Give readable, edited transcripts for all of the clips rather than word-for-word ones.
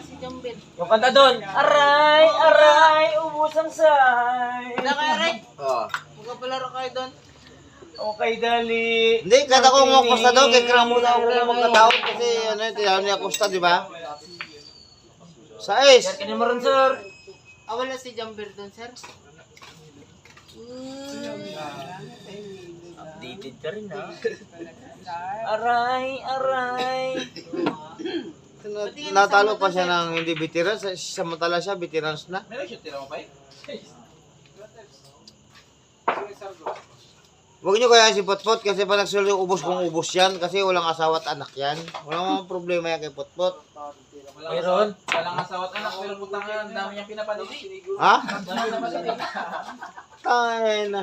si Jambel. Yung kanta doon. Aray, aray, ubus ang say. Nakaray. Oo. Magpapalaro kayo doon. Okay, dali. Hindi, kada ko mo Costa daw, kay Kram mo na ako magkataon kasi ano yun, tinawag niya Costa, di ba? Sa Sir, is. kanina mo rin, sir. Wala si Jambel doon, sir. Updated ka rin, ha? Aray, aray. Natalo pa siya ng hindi veterans, samantala siya, veterans na. Meron siya tira mo pa eh? Huwag niyo kaya si Potpot kasi pa nagsulo ubos kong ubos yan kasi walang asawa at anak yan. Walang problema yan kay Potpot. Meron. Walang asawat anak, pero putang yan, dami niyang pinapanili. Ha? Dami pinapanili. Tayo na.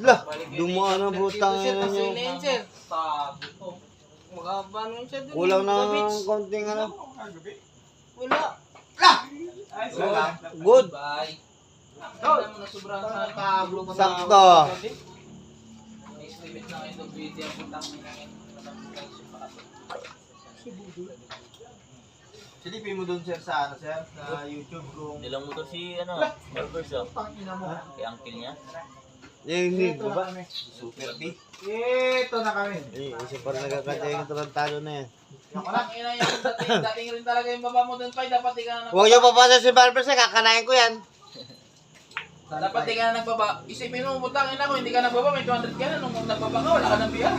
Lah, dumaan na butang Sir, yan kasi niyo. na yun, sir. Sabi ko. Magkaba naman siya doon. Kulang na Gabits. konting ano. Wala. Good. Bye. Ano naman na sobrang sa Pablo pa Sakto. May limit lang ito video ang putang Silipin mo doon sir sa ano sir, sa YouTube kung Nilang motor si, ano, Barbers, oh. Kay uncle niya. Hindi ba? Super B. Ito na kami. Isa pa rin nagkakanta yung tarantado na yan. Parang ina yung dating rin talaga yung baba mo doon pa, dapat di ka na Huwag niyo papasa si Barber sa kakanain ko yan. dapat di ka na nagbaba. Isipin mo, putang ina ko, hindi ka nagbaba, may 200 ka na. Nung nagbaba ka, wala ka ng biya.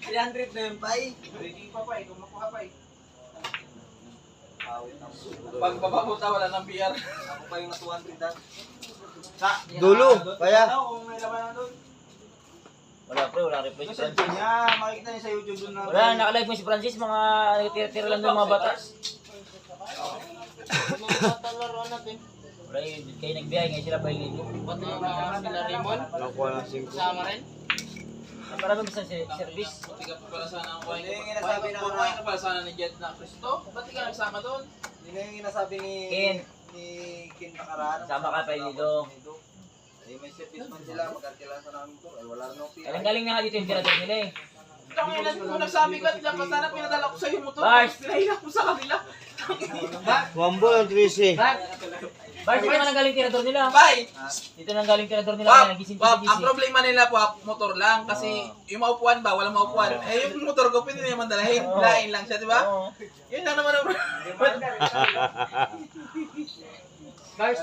300 na yun, pay. Breaking pa pa eh, kung makuha pa eh. Pag baba mo ta, wala ng biya. Ako pa yung na 200 dati. Dulo, kaya. Ano kung may laman na doon? Wala, pre, wala reply Yung si cellphone Francis. niya, makikita niya sa YouTube doon na. Wala, nakalive mo si Francis, mga tira-tira lang doon mga bata. Mga bata laruan natin. Wala, kayo nagbiyay, ngayon sila pahingi ko. Pati yung mga sila Raymond. Nakuha ng 5. Sama rin. Marami ba sa service? Hindi ka pa pala sana ang kuhain. Hindi, yung nasabi na Kuhain ka pala sana ni Jet na Cristo. Ba't di ka nagsama doon? Yun na yung nasabi ni Ken. Ken Nakaraan. Sama ka pa dito. Eh, may service man sila, magkakilala sa namin to. Ay, wala na ako Galing galing na nga dito yung tira-tira nila eh. Tanginan ko nagsabi ka at dapat sana pinadala ko sa iyo motor. Bars! Pinahila ko sa kanila. Wambo ang 13. Bars, dito nga nang galing tirador nila. Bye! Dito nang galing tirador nila, Wap, kaya nagising wap, ang gising. problema nila po, motor lang. Kasi yung maupuan ba, walang maupuan. Eh, yung motor ko, pwede naman dalahin. Oo. Lain lang siya, di ba? Oo. Yun lang naman ang Bars,